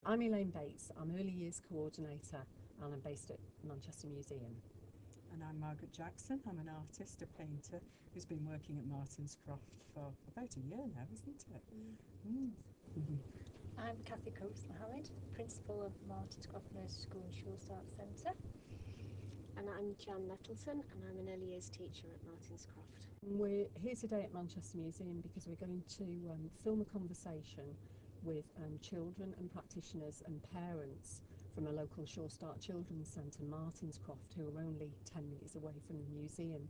I'm Elaine Bates. I'm Early Years Coordinator and I'm based at Manchester Museum. And I'm Margaret Jackson. I'm an artist, a painter, who's been working at Martenscroft for about a year now, isn't it? I'm Kathy Mohammed, Principal of Martenscroft Nursery School and Shores Arts Centre. And I'm Nettleton, and I'm an early years teacher at Martenscroft. We're here today at Manchester Museum because we're going to film a conversation with children and practitioners and parents from a local Shore Start Children's Centre, Martenscroft, who are only 10 minutes away from the museum.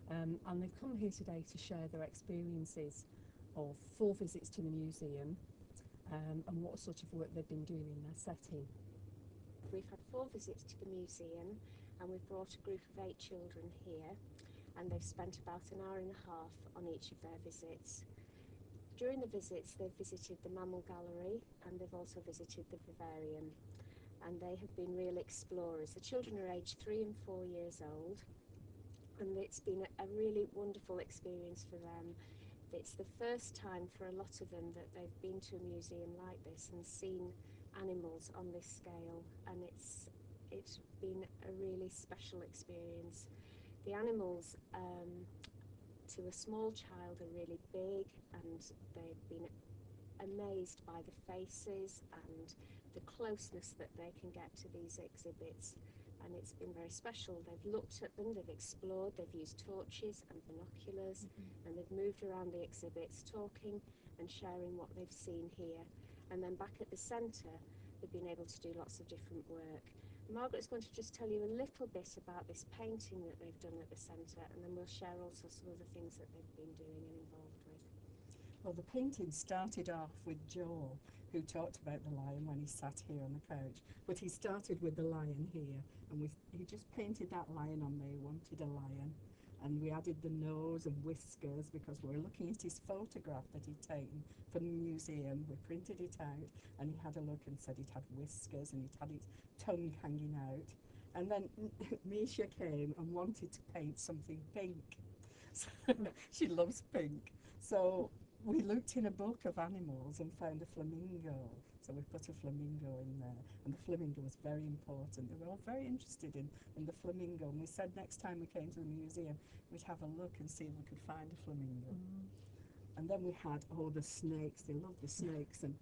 And they've come here today to share their experiences of 4 visits to the museum and what sort of work they've been doing in their setting. We've had 4 visits to the museum, and we've brought a group of 8 children here, and they've spent about an hour and a half on each of their visits. During the visits, they've visited the Mammal Gallery, and they've also visited the Vivarium, and they have been real explorers. The children are aged 3 and 4 years old, and it's been a really wonderful experience for them. It's the first time for a lot of them that they've been to a museum like this and seen animals on this scale, and it's been a really special experience. The animals to a small child are really big, and they've been amazed by the faces and the closeness that they can get to these exhibits, and it's been very special. They've looked at them, they've explored, they've used torches and binoculars, and they've moved around the exhibits talking and sharing what they've seen here. And then back at the centre, they've been able to do lots of different work. Margaret's going to just tell you a little bit about this painting that they've done at the centre, and then we'll share also some of the things that they've been doing and involved with. Well, the painting started off with Joel, who talked about the lion when he sat here on the couch. But he started with the lion here, and he just painted that lion on there. He wanted a lion. And we added the nose and whiskers because we were looking at his photograph that he'd taken from the museum. We printed it out, and he had a look and said it had whiskers and it had its tongue hanging out. And then Misha came and wanted to paint something pink. So she loves pink. So we looked in a book of animals and found a flamingo. So we put a flamingo in there, and the flamingo was very important. They were all very interested in the flamingo, and we said next time we came to the museum we'd have a look and see if we could find a flamingo. And then we had the snakes. They love the snakes, and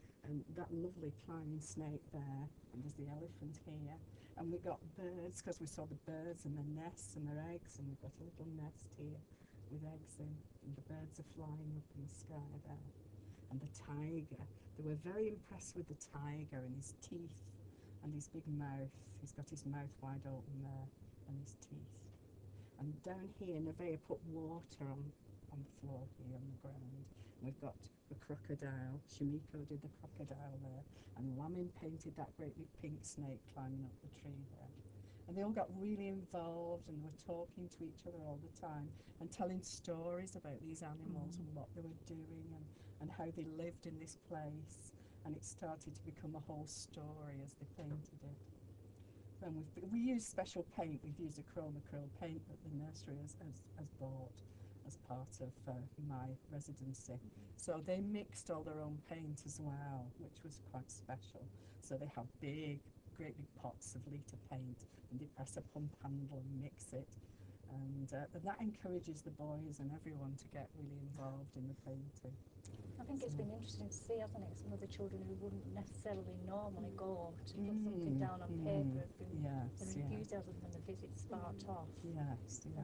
that lovely climbing snake there, and there's the elephant here. And we got birds because we saw the birds and their nests and their eggs, and we've got a little nest here with eggs in, and the birds are flying up in the sky there. And the tiger, they were very impressed with the tiger and his teeth and his big mouth. He's got his mouth wide open there, and his teeth. And down here, Nevaeh put water on the floor here on the ground. And we've got the crocodile. Shimiko did the crocodile there, and Lamin painted that great big pink snake climbing up the tree there. And they all got really involved, and they were talking to each other all the time and telling stories about these animals and what they were doing and how they lived in this place. And it started to become a whole story as they painted it. And we use special paint. We've used a chromacryl paint that the nursery has bought as part of my residency. So they mixed all their own paint as well, which was quite special. So they have great big pots of litre paint, and they press a pump handle and mix it. And that encourages the boys and everyone to get really involved in the painting. I think it's been interesting to see, hasn't it? Some of the children who wouldn't necessarily normally go to put something down on paper have been the enthusiasm from the visit sparked off and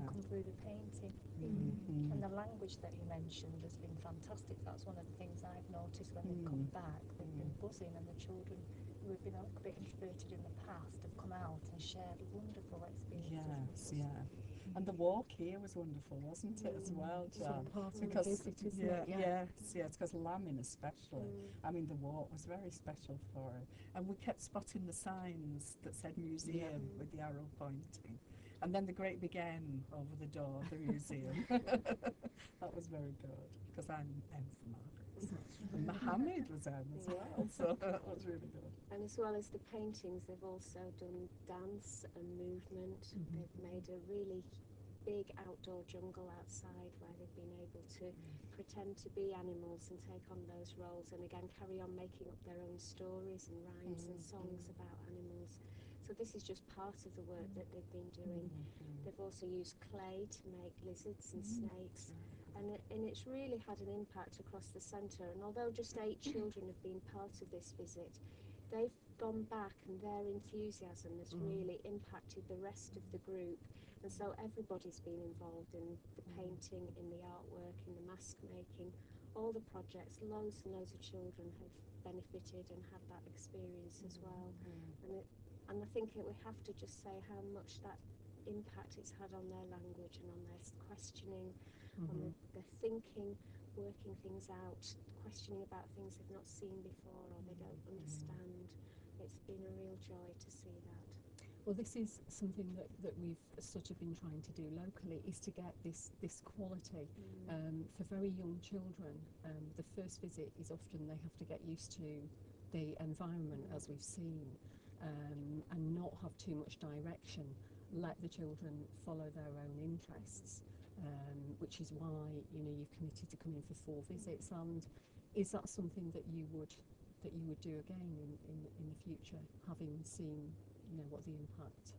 come through the painting. And the language that you mentioned has been fantastic. That's one of the things I've noticed when they've come back. They've been buzzing, and the children who have been a little bit introverted in the past have come out and shared wonderful experiences. And the walk here was wonderful, wasn't it, as well, John? Because because Lamin especially. I mean, the walk was very special for her. And we kept spotting the signs that said museum with the arrow pointing. And then the great big M over the door of the museum. That was very good, because I'm M for Margaret. And Mohammed was M as well, so that was really good. And as well as the paintings, they've also done dance and movement. They've made a really big outdoor jungle outside where they've been able to pretend to be animals and take on those roles, and again carry on making up their own stories and rhymes and songs about animals. So this is just part of the work that they've been doing. They've also used clay to make lizards and snakes, and it's really had an impact across the centre. And although just 8 children have been part of this visit, they've gone back and their enthusiasm has really impacted the rest of the group. And so everybody's been involved in the painting, in the artwork, in the mask making, all the projects. Loads and loads of children have benefited and had that experience as well. And I think we have to just say how much that impact it's had on their language and on their questioning, on their thinking, working things out, questioning about things they've not seen before or they don't understand. It's been a real joy to see that. Well, this is something that we've sort of been trying to do locally, is to get this quality for very young children. The first visit is often they have to get used to the environment, as we've seen, and not have too much direction. Let the children follow their own interests, which is why you've committed to coming for 4 visits. And is that something that you would do again in the future, having seen what the impact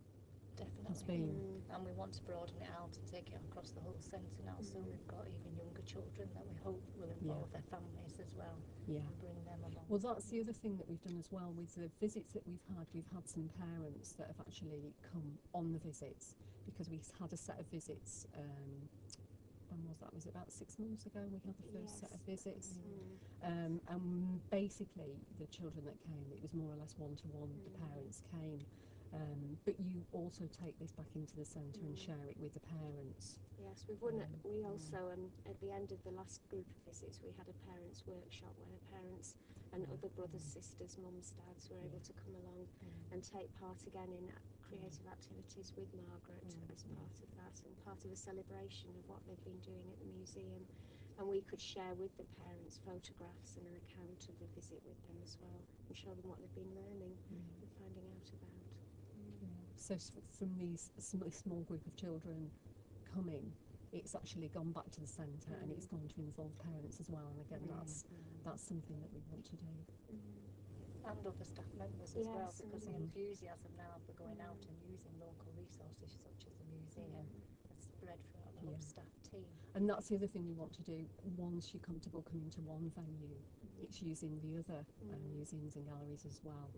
has been? And we want to broaden it out and take it across the whole centre now, so we've got even younger children that we hope will involve their families as well and bring them along. Well, that's the other thing that we've done as well with the visits that we've had some parents that have actually come on the visits, because we had a set of visits, when was that? Was it about 6 months ago we had the first set of visits? And basically the children that came, it was more or less one-to-one, the parents came. But you also take this back into the centre and share it with the parents. Yes, we also, at the end of the last group of visits, we had a parents' workshop where the parents and other brothers, sisters, mums, dads were able to come along and take part again in creative activities with Margaret as part of that, and part of a celebration of what they've been doing at the museum. And we could share with the parents photographs and an account of the visit with them as well, and show them what they've been learning and finding out about. So from these small group of children coming, it's actually gone back to the centre and it's going to involve parents as well. And again, that's something that we want to do. And other staff members as well, because the enthusiasm now for going out and using local resources such as the museum has spread throughout the whole staff team. And that's the other thing we want to do. Once you're comfortable coming to one venue, it's using the other museums and galleries as well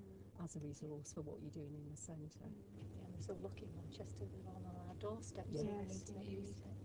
as a resource for what you're doing in the centre. Yeah, we're so lucky in Manchester, we're all on our doorsteps. Yes, Using it.